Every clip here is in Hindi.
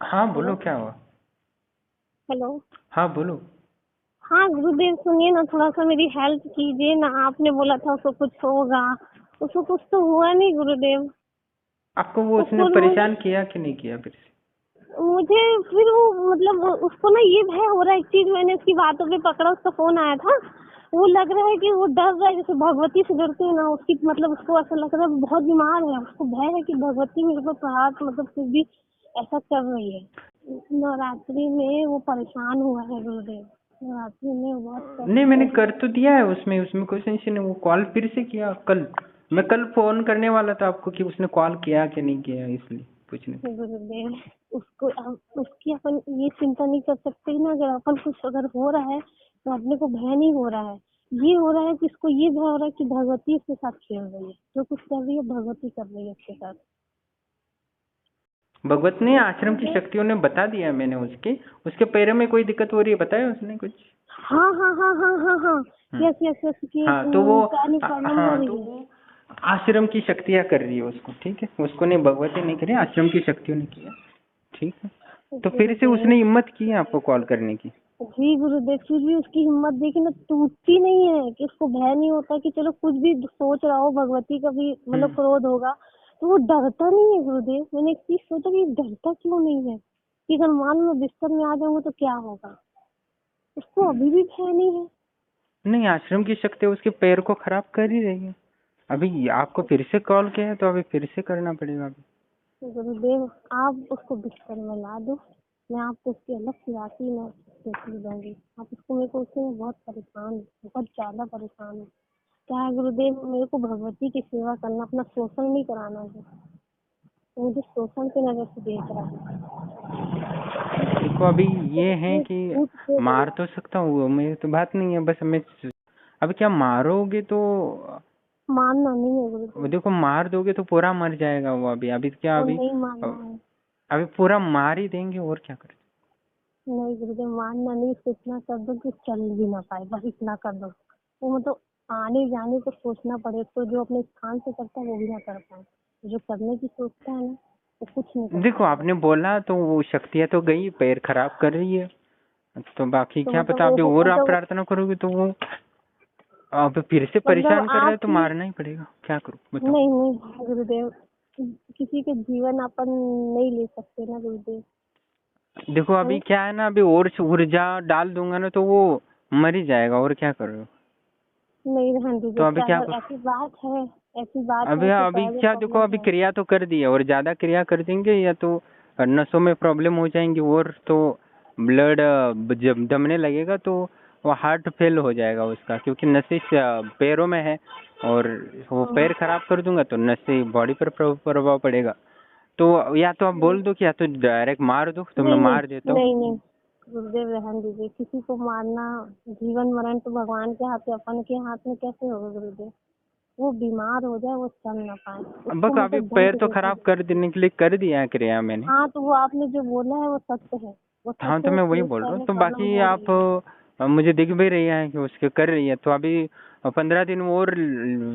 हाँ हेलो। बोलो, क्या हुआ? हेलो। हाँ बोलो। हाँ गुरुदेव, सुनिए ना, थोड़ा सा मेरी हेल्प कीजिए ना। आपने बोला था उसको कुछ होगा, उसको कुछ तो हुआ नहीं गुरुदेव। आपको वो वो उसने खुद परेशान किया कि नहीं किया फिर से? मुझे फिर वो मतलब उसको ना ये भय हो रहा है। एक चीज मैंने उसकी बातों पे पकड़ा, उसका फोन आया था। वो लग रहा है कि वो डर रहा है, जैसे भगवती से डरते हैं ना उसकी, मतलब उसको ऐसा लग रहा है वो बहुत बीमार है। उसको भय है कि भगवती मेरे को प्रहार मतलब कुछ भी ऐसा कर रही है। नवरात्रि में वो परेशान हुआ है गुरुदेव। नवरात्रि में वो बहुत नहीं, कष्ट मैंने है। कर तो दिया है उसमें उसमें कोई टेंशन नहीं। वो कॉल फिर से किया कल। मैं कल फोन करने वाला था आपको कि उसने कॉल किया कि नहीं किया, इसलिए पूछने के गुरुदेव, उसको हम उसकी अपन ये चिंता नहीं कर सकते ना। अगर अपन कुछ अगर हो रहा है तो अपने को भय नहीं हो रहा है। ये हो रहा है कि इसको ये भय हो रहा है कि भगवती उसके साथ खेल रही है। जो कुछ कर रही है भगवती कर रही है उसके साथ। भगवत ने आश्रम की गुरुदेव, शक्तियों ने बता दिया मैंने उसके। उसके पैरों में कोई दिक्कत हो रही है, बताया उसने कुछ? हाँ हाँ हाँ हाँ हाँ हाँ। हम्म। यस यस यस, की हाँ तो वो पैर प्रॉब्लम हो हाँ तो रही है। वो आश्रम की शक्तियाँ कर रही है उसको, ठीक है। उसको नहीं, भगवती नहीं करी, आश्रम की शक्तियों ने किया। ठीक है। तो फिर से गुरुदेव, उसने हिम्मत की है आपको कॉल करने की। जी गुरुदेव, फिर भी उसकी हिम्मत देखी ना, टूटती नहीं है। कि उसको भय नहीं होता कि चलो कुछ भी सोच रहा हो, भगवती का भी मतलब हम्म। क्रोध होगा तो वो डरता नहीं है गुरुदेव। मैंने एक चीज सोचा कि डरता क्यों नहीं है, कि अगर मान लो बिस्तर में आ जाऊंगा तो क्या होगा। उसको अभी भी भय नहीं है। नहीं, आश्रम की शक्ति उसके पैर को खराब कर ही रही है। अभी आपको फिर से कॉल किया है तो अभी फिर से करना पड़ेगा अभी। गुरुदेव, आप उसको बिस्तर में ला दो। मैं आपको उसकी अलग से राशि में देखने दूंगी। आप उसको, मेरे को उससे मैं बहुत परेशान हूँ, बहुत ज्यादा परेशान हूँ। क्या है गुरुदेव, मेरे को भगवती की सेवा करना, अपना शोषण नहीं कराना है। तो मुझे शोषण की नजर से देख रहा है। देखो अभी ये है इतने कि झूठ क्यों मार बोला। तो सकता हूँ, मेरी तो बात नहीं है, बस मैं अभी क्या मारोगे तो मानना नहीं है गुरुदेव। देखो मार दोगे तो पूरा मर जाएगा वो। अभी अभी क्या वो अभी नहीं मानना है। अभी पूरा मार ही देंगे और क्या करें। नहीं गुरुदेव, मानना नहीं। उसको इतना कर दो कि चल भी ना पाए, बस इतना कर दो। वो मतलब आने जाने को सोचना पड़े तो जो अपने स्थान से करता है वो भी ना कर पाए। जो करने की सोचता है ना, वो कुछ नहीं कर देखो पाएगा। आपने बोला तो वो शक्तियाँ तो गई, पैर खराब कर रही है। तो बाकी तो क्या मतलब पता, अभी वो और आप मतलब प्रार्थना करोगे तो वो अब फिर से मतलब परेशान कर रहा है आप तो ही। मारना ही पड़ेगा, क्या करूं बताओ। नहीं नहीं गुरुदेव, किसी के जीवन अपन नहीं ले सकते ना गुरुदेव। देखो अभी हैं? क्या है ना, अभी और ऊर्जा डाल दूंगा ना तो वो मर ही जाएगा, और क्या करो। नहीं रहने तो दीजिए, अभी क्या क्या अगर करो। ऐसी बात है, ऐसी बात अभी है कि अभी पैर में क्या, देखो प्रॉब्लम अभी है। क्रिया तो कर दी है, और ज्यादा क्रिया कर देंगे या तो नसों में प्रॉब्लम हो जाएंगी, और तो ब्लड जब दमने लगेगा तो वो हार्ट फेल हो जाएगा उसका, क्योंकि नसें पैरों में है। और वो पैर खराब कर दूंगा तो नसें बॉडी पर प्रभाव पड़ेगा। तो या तो आप बोल दो कि या तो डायरेक्ट मार दो, तो मैं नहीं नहीं मार देता हूँ। नहीं नहीं गुरुदेव, रहने दीजिए। किसी को मारना, जीवन मरण तो भगवान के हाथ है, अपन के हाथ में कैसे होगा गुरुदेव। वो बीमार हो जाए, वो चल ना पाए, उसको बस अभी मतलब ढंग पैर से तो देखा खराब जाए। कर देने के लिए कर दिया है क्रिया मैंने। हाँ, तो वो आपने जो बोला है वो सत्य है। वो हाँ सत्य तो है, मैं वही उसके बोल रहा पैर हूँ। में तो प्रॉब्लम बाकी हो आप रही है। मुझे दिख भी रही है कि उसके कर रही है, तो अभी 15 दिन और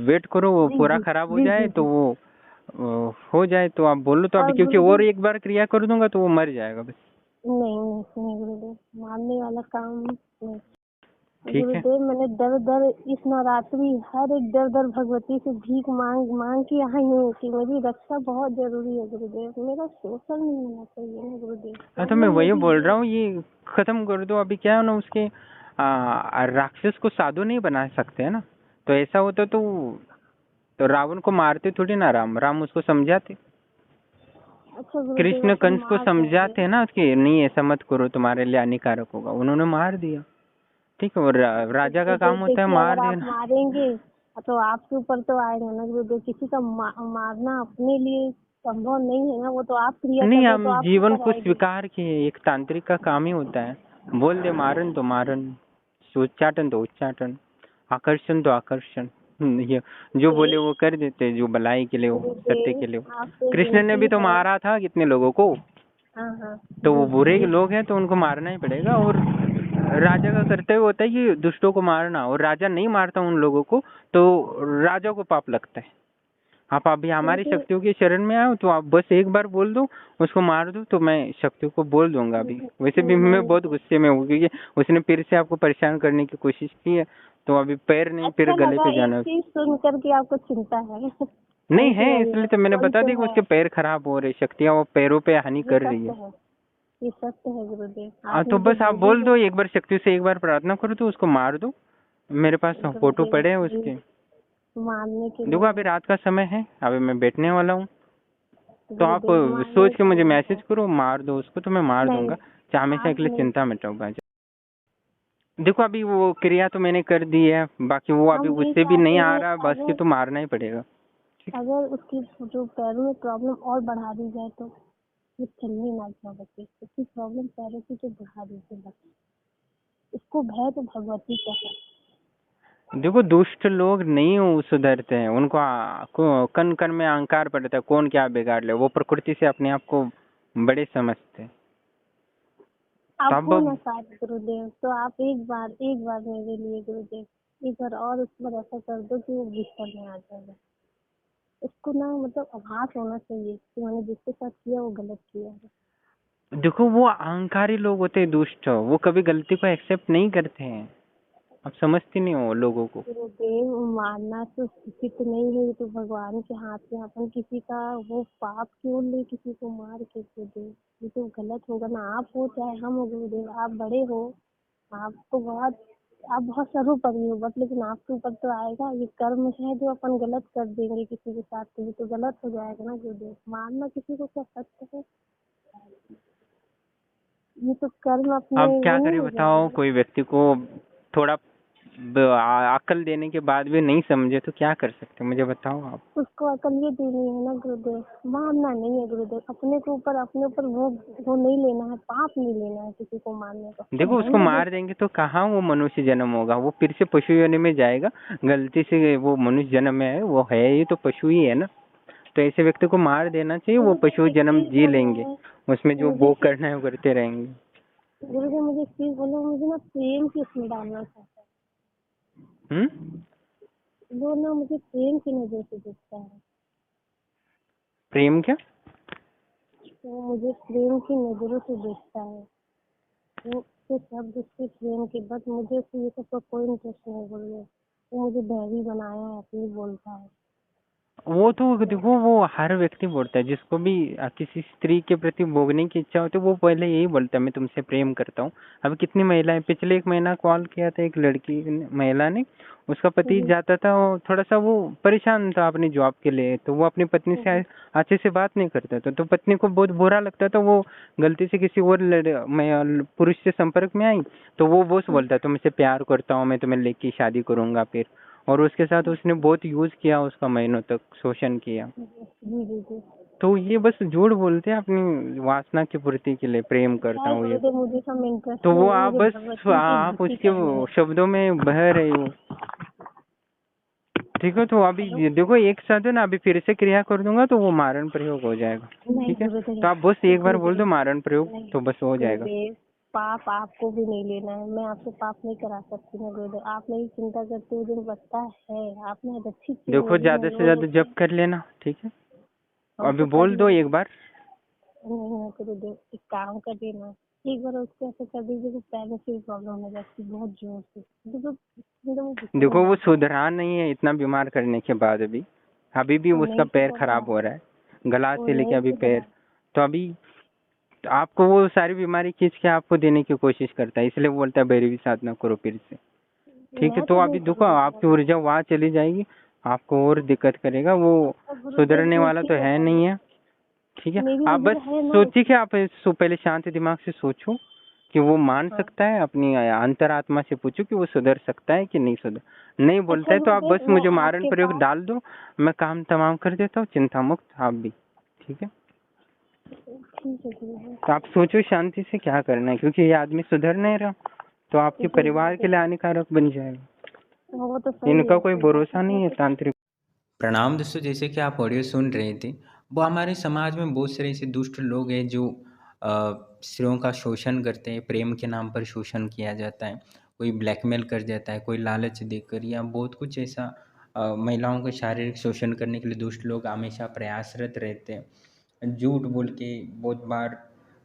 वेट करो, वो जी पूरा जी खराब हो जी जाए जी तो जी। वो हो जाए तो आप बोलो तो अभी, और क्योंकि और गुरुदेव, एक बार क्रिया कर दूंगा तो वो मर जाएगा बस। नहीं नहीं नहीं गुरुदेव, मारने वाला काम नहीं। ठीक है। गुरुदेव, मैंने दर दर इस नवरात्रि हर एक दर दर भगवती से भीख मांग मांग के आई हूँ कि मेरी रक्षा बहुत जरूरी है गुरुदेव। मेरा शोषण नहीं होना चाहिए ना गुरुदेव। हाँ तो मैं प्रॉब्लम वही मेरी बोल ये रहा है। हूँ, ये खत्म कर दो। अभी क्या है ना, उसके राक्षस को साधु नहीं बना सकते है ना। तो ऐसा होता तो रावण को मारते थोड़ी ना, राम राम उसको समझाते। अच्छा गुरुदेव, कृष्ण अपन कंस को मार देंगे। समझाते हैं ना कि नहीं ऐसा मत करो, तुम्हारे लिए हानिकारक होगा, उन्होंने मार दिया। ठीक है। और राजा का गुरुदेव काम होता है देखिए, मार अगर आप देना। मारेंगे तो आपके ऊपर तो आएगा ना गुरुदेव। किसी का मारना अपने लिए संभव नहीं है ना। वो तो आप क्रिया कर नहीं, रहे हो हम तो आपके जीवन ऊपर को आएगी। स्वीकार किए, एक तांत्रिक का काम ही होता है। बोल दे मारन तो मारन, उच्चाटन तो उच्चाटन, आकर्षण तो आकर्षण। ये जो बोले वो कर देते, जो भलाई के लिए हो, सत्य के लिए हो। गुरुदेव, आपसे कृष्ण ने विनती भी तो है। मारा था कितने लोगों को। हाँ हाँ, तो जी वो जी बुरे जी। लोग हैं तो उनको मारना ही पड़ेगा। और राजा का कर्तव्य होता है कि दुष्टों को मारना, और राजा नहीं मारता उन लोगों को तो राजा को पाप लगता है। आप अभी हमारी गुरुदेव शक्तियों की शरण में आओ, तो आप बस एक बार बोल दो, उसको मार दो, तो मैं शक्तियों को बोल दूंगा अभी। वैसे भी मैं बहुत गुस्से में हूँ, क्योंकि उसने फिर से आपको परेशान करने की कोशिश की है, तो अभी पैर नहीं, फिर अच्छा गले लगा पे एक जाना है। चीज सुन करके, आपको चिंता है। नहीं थैंक यू है, वेरी इसलिए मच। तो मैंने कौन बता तो दी कि है? उसके पैर खराब हो रहे, शक्तियाँ वो पैरों पे हानि ये कर रही सत्य है। है, ये सत्य है गुरुदेव। हाँ, आप तो मुझे बस आप भेजे बोल हैं दो एक बार, शक्ति से एक बार प्रार्थना करो तो उसको मार दो। मेरे पास फोटो गुरुदेव, पड़े हैं उसके। प्लीज मानने के देखो लिए। अभी रात का समय है, अभी मैं बैठने वाला हूँ, तो आप गुरुदेव मानने सोच के का मुझे नहीं मैसेज है। करो, मार दो उसको, तो मैं मार नहीं, दूंगा। चाहे हमेशा मार के लिए नहीं। चिंता मिटाऊंगा। देखो अभी वो क्रिया तो मैंने कर दी है, बाकी वो हम अभी नहीं उससे भी नहीं चाहते आ हैं, रहा, बस की अगर तो मारना ही पड़ेगा। ठीक है। अगर उसकी जो पैरों में प्रॉब्लम और बढ़ा दी जाए तो वो चलने ना पाए बच्चे। उसकी प्रॉब्लम पैरों की जो बढ़ा दीजिए बस। इसको भय तो भगवती का है। देखो दुष्ट लोग नहीं सुधरते हैं, उनको कण कण में अहंकार पड़ता है, कौन क्या बिगाड़ ले, वो प्रकृति से अपने आप को बड़े समझते हैं। तो अब अब हो ना शायद गुरुदेव, तो आप एक बार मेरे लिए गुरुदेव एक बार और उस पर ऐसा कर दो कि वो बिस्तर में आ जाएगा। उसको ना मतलब आभास होना चाहिए कि मैंने जिसके साथ किया वो गलत किया है। देखो वो अहंकारी लोग होते हैं दुष्ट, वो कभी गलती को एक्सेप्ट नहीं करते हैं। आप समझते नहीं हो लोगों को। गुरुदेव मानना तो उचित नहीं है, ये तो भगवान के हाथ में। अपन किसी का वो पाप क्यों ले किसी को मार के गुरुदेव, ये तो गलत होगा ना। आप हो चाहे हम हो गुरुदेव, आप बड़े हो, आपको बहुत, आप बहुत सर्वोपरि हो, बट लेकिन आपके ऊपर तो आएगा। ये कर्म है जो अपन गलत कर देंगे किसी के साथ, तो ये तो गलत हो जाएगा ना गुरुदेव। मारना किसी को क्या सत्य है? ये तो कर्म अपने अब क्या वो नहीं करें हो बताओ, जाएगा। कोई व्यक्ति को थोड़ा अकल देने के बाद भी नहीं समझे तो क्या कर सकते, मुझे बताओ आप। उसको अकल ये देनी है ना गुरुदेव, मारना नहीं है गुरुदेव। अपने ऊपर वो नहीं लेना है, पाप नहीं लेना है किसी को मारने का। तो देखो उसको दंड दे। मार देंगे तो कहाँ वो मनुष्य जन्म होगा, वो फिर से पशु योनि में जाएगा। गलती से वो मनुष्य जन्म में है, वो है ही तो पशु ही है ना। तो ऐसे व्यक्ति को मार देना चाहिए, वो गुरुदेव पशु एक जन्म चीज जी बोलना लेंगे, है उसमें जो मुझे, भोग करना है वो करते रहेंगे। गुरुदेव मुझे एक चीज बोलो, मुझे ना प्रेम की उसमें डालना चाहता है। हम्म। वो ना मुझे प्रेम की नजर से देखता है। प्रेम क्या? वो मुझे प्रेम की नजरों से देखता है। वो उसके शब्द, उसके प्रेम के, बस मुझे उससे ये सब का कोई इंटरेस्ट नहीं गुरुदेव। वो मुझे बैरी बनाया है, अपनी बोलता है। वो तो देखो वो हर व्यक्ति बोलता है, जिसको भी किसी स्त्री के प्रति भोगने की इच्छा होती है वो पहले यही बोलता है, मैं तुमसे प्रेम करता हूँ। अभी कितनी महिलाएं, पिछले एक महीना कॉल किया था एक महिला ने, उसका पति हम्म, जाता था, थोड़ा सा वो परेशान था अपनी जॉब के लिए, तो वो अपनी पत्नी से हम्म, अच्छे से बात नहीं करता था, तो पत्नी को बहुत बुरा लगता था। वो गलती से किसी और पुरुष से संपर्क में आई, तो वो बॉस हम्म, बोलता है तुमसे प्यार करता हूँ, मैं तुम्हें लेके शादी करूंगा फिर। और उसके साथ उसने बहुत यूज किया, उसका महीनों तक शोषण किया। जी जी जी। तो ये बस झूठ बोलते हैं अपनी वासना की पूर्ति के लिए, प्रेम करता खैर हूँ ये। गुरुदेव मुझे सब इंटरेस्ट तो वो नहीं है, आप मुझे बस भगवती की आप भक्ति उसके करनी वो है। शब्दों में बह रहे हो। ठीक है, तो अभी हेलो। देखो एक साथ है ना, अभी फिर से क्रिया कर दूंगा तो वो मारण प्रयोग हो जाएगा। नहीं ठीक है, गुरुदेव, तो आप बस एक बार बोल गुरुदेव दो मारण प्रयोग, नहीं। तो बस हो जाएगा। गुरुदेव पाप आपको भी नहीं लेना है, मैं आपसे पाप नहीं करा सकती ना गुरुदेव। आप मेरी चिंता करते हुए जो बचता है, आपने अच्छी चीज देखो मेरी ज्यादा से मंगल ज्यादा होती जप है। कर लेना, ठीक है। हम अभी तो कर बोल दो लेंगे। एक बार। नहीं ना गुरुदेव, एक काम कर देना, एक बार उसको ऐसा कर दीजिए कि पैर में फिर प्रॉब्लम हो जाती है बहुत जोर से, तो वो गुस्से में देखो आ वो जाए। सुधरा नहीं है इतना बीमार करने के बाद, अभी अभी भी वो उसका नहीं पैर सुधर रहा खराब हो है, रहा है, गला वो से लेके नहीं अभी सुधर पैर। रहा है। तो अभी तो आपको वो सारी बीमारी खींच के आपको देने की कोशिश करता है, इसलिए वो बोलता है भैरवी साधना करो फिर से। ठीक है, मैं तो तो नहीं अभी देखो करूँगी आपकी गुरुदेव। ऊर्जा वहाँ चली जाएगी, आपको और दिक्कत करेगा वो। अच्छा गुरुदेव सुधरने वाला एक तो चीज है बताइए, नहीं है। ठीक है, मेरी आप बस नजर है ना सोचिए कि आप पहले शांत दिमाग से सोचो कि वो मान हाँ। सकता है, अपनी अंतरात्मा से पूछो कि वो सुधर सकता है कि नहीं सुधर। नहीं बोलता अच्छा है तो आप बस गुरुदेव मैं मुझे मारण आपके प्रयोग पास, डाल दो, मैं काम तमाम कर देता हूँ, चिंता मुक्त आप भी। ठीक है, ठीक है गुरुदेव। तो आप सोचो शांति से क्या करना है, क्योंकि ये आदमी सुधर नहीं रहा तो आपके जी परिवार के गुरुदेव, लिए हानिकारक बन जाएगा। वो तो सही इनका है, कोई तो बाकी भरोसा क्या नहीं है कुछ। तांत्रिक। प्रणाम दोस्तों, जैसे कि आप ऑडियो सुन रहे थे, वो हमारे समाज में बहुत सारे ऐसे दुष्ट लोग हैं जो स्त्रियों का शोषण करते हैं, प्रेम के नाम पर शोषण किया जाता है, कोई ब्लैकमेल कर जाता है, कोई लालच देकर, या बहुत कुछ ऐसा महिलाओं का शारीरिक शोषण करने के लिए दुष्ट लोग हमेशा प्रयासरत रहते हैं। झूठ बोल के बहुत बार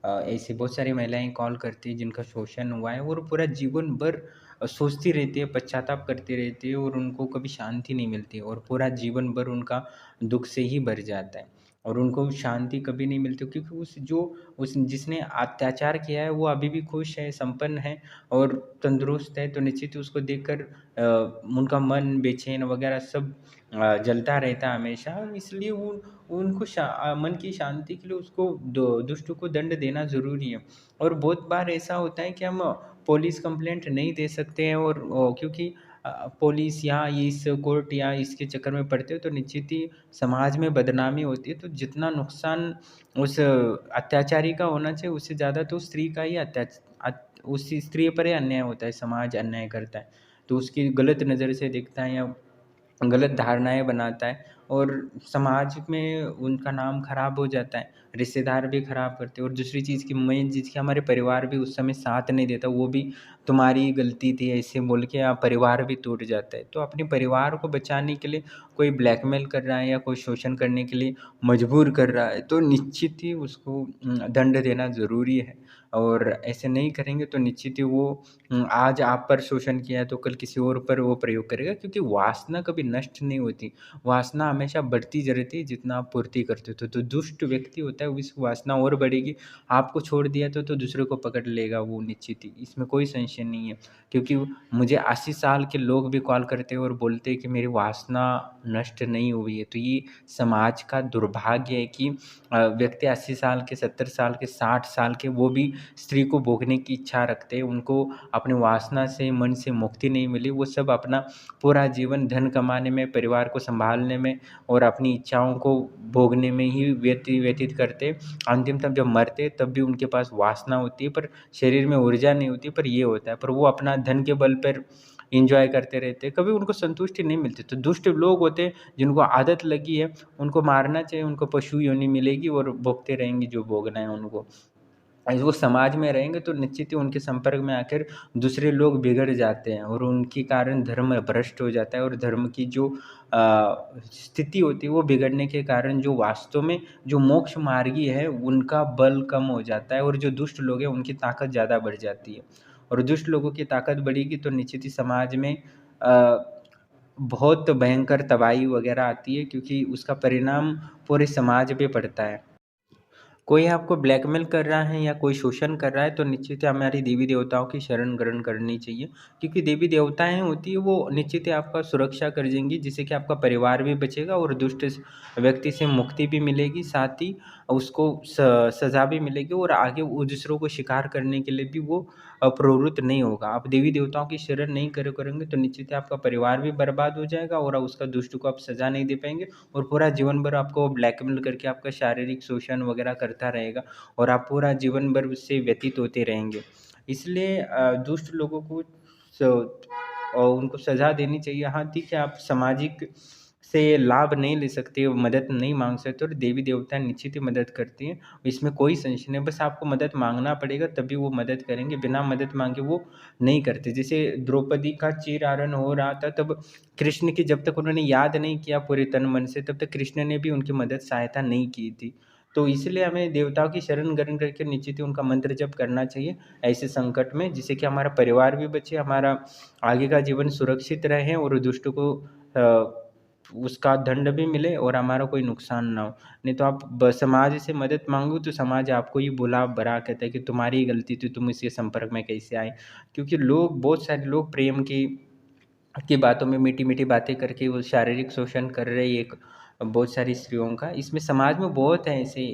ऐसी बहुत सारी महिलाएँ कॉल करती हैं जिनका शोषण हुआ है और पूरा जीवन भर सोचती रहती है, पश्चाताप करती रहती है और उनको कभी शांति नहीं मिलती और पूरा जीवन भर उनका दुःख से ही भर जाता है और उनको शांति कभी नहीं मिलती, क्योंकि उस जिसने अत्याचार किया है वो अभी भी खुश है, संपन्न है और तंदुरुस्त है, तो निश्चित ही उसको देखकर उनका मन बेचैन वगैरह सब जलता रहता है हमेशा। इसलिए वो उनको मन की शांति के लिए उसको दुष्ट को दंड देना ज़रूरी है। और बहुत बार ऐसा होता है कि हम पुलिस कंप्लेंट नहीं दे सकते हैं और क्योंकि पुलिस या इस कोर्ट या इसके चक्कर में पड़ते हो तो निश्चित ही समाज में बदनामी होती है। तो जितना नुकसान उस अत्याचारी का होना चाहिए उससे ज़्यादा तो स्त्री का ही उस स्त्री पर ही अन्याय होता है, समाज अन्याय करता है। तो उसकी गलत नज़र से देखता है या गलत धारणाएँ बनाता है और समाज में उनका नाम खराब हो जाता है, रिश्तेदार भी खराब करते हैं और दूसरी चीज़ की मेन चीज़ कि हमारे परिवार भी उस समय साथ नहीं देता, वो भी तुम्हारी गलती थी ऐसे बोल के परिवार भी टूट जाता है। तो अपने परिवार को बचाने के लिए कोई ब्लैकमेल कर रहा है या कोई शोषण करने के लिए मजबूर कर रहा है, तो निश्चित ही उसको दंड देना ज़रूरी है और ऐसे नहीं करेंगे तो निश्चित ही वो आज आप पर शोषण किया है तो कल किसी और पर वो प्रयोग करेगा, क्योंकि वासना कभी नष्ट नहीं होती। वासना हमेशा बढ़ती जा रहती है जितना आप पूर्ति करते हो। तो दुष्ट व्यक्ति होता है उसकी वासना और बढ़ेगी। आपको छोड़ दिया तो दूसरे को पकड़ लेगा वो निश्चित ही, इसमें कोई संशय नहीं है। क्योंकि मुझे 80 साल के लोग भी कॉल करते हैं और बोलते हैं कि मेरी वासना नष्ट नहीं हुई है। तो ये समाज का दुर्भाग्य है कि व्यक्ति 80 साल के, 70 साल के, 60 साल के वो भी स्त्री को भोगने की इच्छा रखते हैं। उनको अपनी वासना से, मन से मुक्ति नहीं मिली। वो सब अपना पूरा जीवन धन कमाने में, परिवार को सँभालने में और अपनी इच्छाओं को भोगने में ही व्यतीत करते। अंतिम तक जब मरते तब भी उनके पास वासना होती है पर शरीर में ऊर्जा नहीं होती, पर ये होता है। पर वो अपना धन के बल पर एन्जॉय करते रहते हैं, कभी उनको संतुष्टि नहीं मिलती। तो दुष्ट लोग होते हैं जिनको आदत लगी है, उनको मारना चाहिए, उनको पशु योनि मिलेगी और भोगते रहेंगे जो भोगना है उनको। वो समाज में रहेंगे तो निश्चित ही उनके संपर्क में आकर दूसरे लोग बिगड़ जाते हैं और उनके कारण धर्म भ्रष्ट हो जाता है और धर्म की जो स्थिति होती है वो बिगड़ने के कारण जो वास्तव में जो मोक्ष मार्गी है उनका बल कम हो जाता है और जो दुष्ट लोग हैं उनकी ताकत ज़्यादा बढ़ जाती है। और दुष्ट लोगों की ताकत बढ़ेगी तो निश्चित ही समाज में बहुत भयंकर तबाही वगैरह आती है, क्योंकि उसका परिणाम पूरे समाज पे पड़ता है। कोई आपको ब्लैकमेल कर रहा है या कोई शोषण कर रहा है तो निश्चित ही हमारी देवी देवताओं की शरण ग्रहण करनी चाहिए, क्योंकि देवी देवताएं होती है वो निश्चित ही आपका सुरक्षा कर देंगी, जिससे कि आपका परिवार भी बचेगा और दुष्ट व्यक्ति से मुक्ति भी मिलेगी, साथ ही उसको सज़ा भी मिलेगी और आगे वो दूसरों को शिकार करने के लिए भी वो प्रवृत्त नहीं होगा। आप देवी देवताओं की शरण नहीं करेंगे तो निश्चित ही आपका परिवार भी बर्बाद हो जाएगा और उसका दुष्ट को आप सज़ा नहीं दे पाएंगे और पूरा जीवन भर आपको ब्लैकमेल करके आपका शारीरिक शोषण वगैरह करता रहेगा और आप पूरा जीवन भर उससे व्यतीत होते रहेंगे। इसलिए दुष्ट लोगों को और उनको सज़ा देनी चाहिए। हाँ ठीक है, आप सामाजिक से लाभ नहीं ले सकते, मदद नहीं मांग सकते और देवी देवता निश्चित ही मदद करती हैं, इसमें कोई संशय नहीं। बस आपको मदद मांगना पड़ेगा तभी वो मदद करेंगे, बिना मदद मांगे वो नहीं करते। जैसे द्रौपदी का चीरहरण हो रहा था तब कृष्ण की जब तक उन्होंने याद नहीं किया पूरे तन मन से, तब तक कृष्ण ने भी उनकी मदद सहायता नहीं की थी। तो इसलिए हमें देवताओं की शरण ग्रहण करके निश्चित ही उनका मंत्र जप करना चाहिए ऐसे संकट में, जिससे कि हमारा परिवार भी बचे, हमारा आगे का जीवन सुरक्षित रहे और दुष्ट को उसका दंड भी मिले और हमारा कोई नुकसान ना हो। नहीं तो आप समाज से मदद मांगो तो समाज आपको ही बुला भरा कहता है कि तुम्हारी गलती थी, तुम इसके संपर्क में कैसे आए। क्योंकि लोग, बहुत सारे लोग प्रेम की बातों में मीठी मीठी बातें करके वो शारीरिक शोषण कर रहे एक बहुत सारी स्त्रियों का। इसमें समाज में बहुत है ऐसे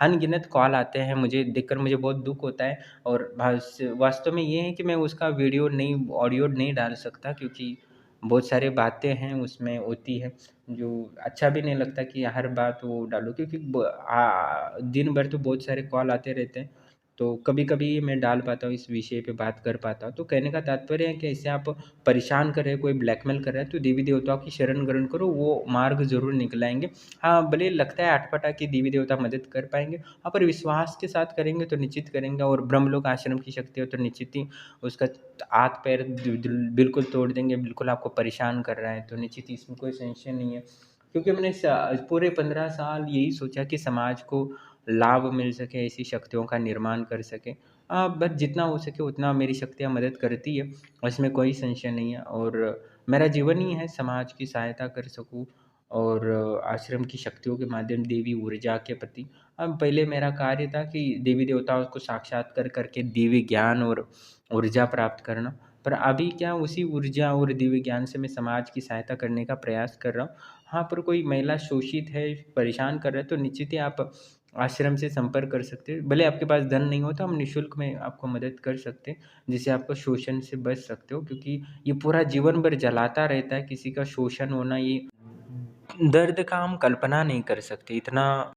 अनगिनत कॉल आते हैं, मुझे देखकर मुझे बहुत दुख होता है और वास्तव में ये है कि मैं उसका वीडियो नहीं, ऑडियो नहीं डाल सकता, क्योंकि बहुत सारी बातें हैं उसमें होती है जो अच्छा भी नहीं लगता कि हर बात वो डालो, क्योंकि दिन भर तो बहुत सारे कॉल आते रहते हैं तो कभी-कभी मैं डाल पाता हूँ, इस विषय पे बात कर पाता हूँ। तो कहने का तात्पर्य है कि ऐसे आप परेशान कर रहे हैं, कोई ब्लैकमेल कर रहा है, तो देवी-देवताओं की शरण ग्रहण करो, वो मार्ग ज़रूर निकलाएँगे। हाँ, भले लगता है अटपटा कि देवी-देवता मदद कर पाएँगे, हाँ, पर विश्वास के साथ करेंगे तो निश्चित करेंगे, और ब्रह्मलोक आश्रम की शक्ति हो तो निश्चित ही उसका हाथ पैर बिल्कुल तोड़ देंगे, बिल्कुल आपको परेशान कर रहा है, तो निश्चित ही इसमें कोई संशय नहीं है। क्योंकि मैंने पूरे 15 साल यही सोचा कि समाज को लाभ मिल सके, ऐसी शक्तियों का निर्माण कर सके। बस जितना हो सके उतना मेरी शक्तियाँ मदद करती है, इसमें कोई संशय नहीं है, और मेरा जीवन ही है समाज की सहायता कर सकूँ, और आश्रम की शक्तियों के माध्यम देवी ऊर्जा के प्रति। अब पहले मेरा कार्य था कि देवी देवताओं को साक्षात्कार करके दिव्य ज्ञान और ऊर्जा प्राप्त करना, पर अभी क्या उसी ऊर्जा और दिव्य ज्ञान से मैं समाज की सहायता करने का प्रयास कर रहा हूँ। हाँ, पर कोई महिला शोषित है, परेशान कर रहा है, तो निश्चित ही आप आश्रम से संपर्क कर सकते हैं। भले आपके पास धन नहीं हो तो हम निःशुल्क में आपको मदद कर सकते हैं, जिससे आपको शोषण से बच सकते हो, क्योंकि ये पूरा जीवन भर जलाता रहता है, किसी का शोषण होना, ये दर्द का हम कल्पना नहीं कर सकते, इतना